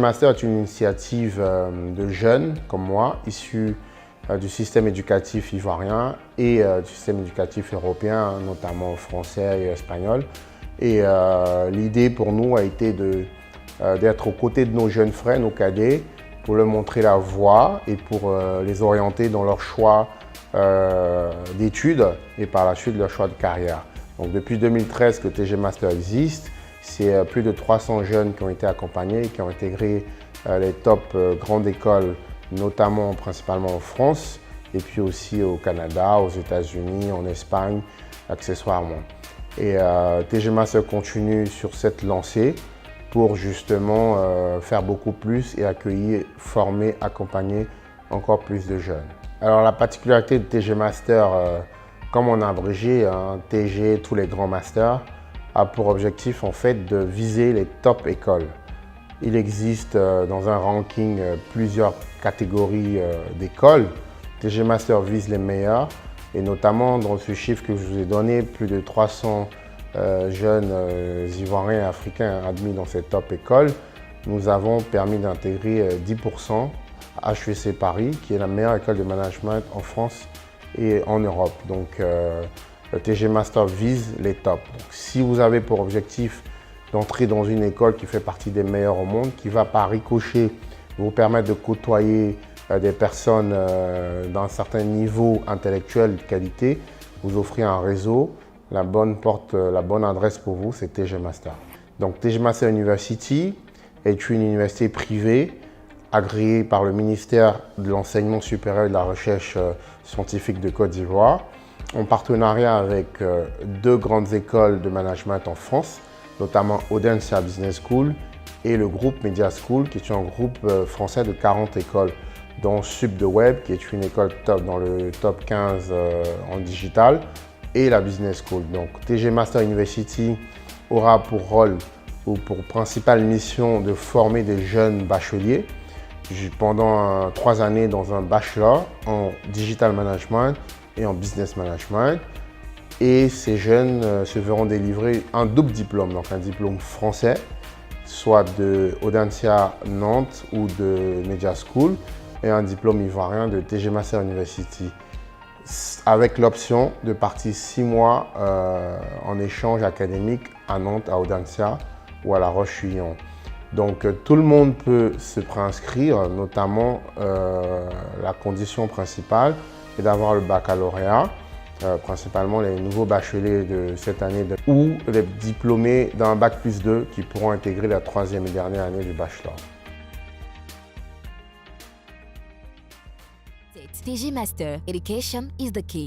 Master est une initiative de jeunes comme moi, issus du système éducatif ivoirien et du système éducatif européen, notamment français et espagnol. Et l'idée pour nous a été d'être aux côtés de nos jeunes frères, nos cadets, pour leur montrer la voie et pour les orienter dans leur choix d'études et par la suite leur choix de carrière. Donc depuis 2013 que TG Master existe, c'est plus de 300 jeunes qui ont été accompagnés et qui ont intégré les top grandes écoles, notamment principalement en France et puis aussi au Canada, aux États-Unis, en Espagne, accessoirement. Et TG Master continue sur cette lancée pour justement faire beaucoup plus et accueillir, former, accompagner encore plus de jeunes. Alors la particularité de TG Master, comme on a abrégé, TG, tous les grands masters, a pour objectif en fait de viser les top écoles. Il existe dans un ranking plusieurs catégories d'écoles. TG Master vise les meilleurs et notamment dans ce chiffre que je vous ai donné, plus de 300 jeunes ivoiriens et africains admis dans ces top écoles. Nous avons permis d'intégrer 10% à HEC Paris, qui est la meilleure école de management en France et en Europe. Donc le TG Master vise les tops. Donc, si vous avez pour objectif d'entrer dans une école qui fait partie des meilleures au monde, qui va par ricochet vous permettre de côtoyer des personnes d'un certain niveau intellectuel de qualité, vous offrir un réseau, la bonne porte, la bonne adresse pour vous, c'est TG Master. Donc TG Master University est une université privée agréée par le ministère de l'Enseignement supérieur et de la Recherche scientifique de Côte d'Ivoire, en partenariat avec deux grandes écoles de management en France, notamment Audencia Business School et le groupe Media School, qui est un groupe français de 40 écoles, dont Sub de Web, qui est une école top dans le top 15 en digital, et la Business School. Donc TG Master University aura pour rôle ou pour principale mission de former des jeunes bacheliers pendant 3 années dans un bachelor en digital management et en business management. Et ces jeunes se verront délivrer un double diplôme, donc un diplôme français, soit de Audencia Nantes ou de Media School, et un diplôme ivoirien de TG Master University, avec l'option de partir 6 mois en échange académique à Nantes, à Audencia ou à La Roche-Guyon. Donc tout le monde peut se préinscrire, notamment la condition principale est d'avoir le baccalauréat, principalement les nouveaux bacheliers de cette année, ou les diplômés d'un bac+2 qui pourront intégrer la 3e et dernière année du bachelor. TG Master, education is the key.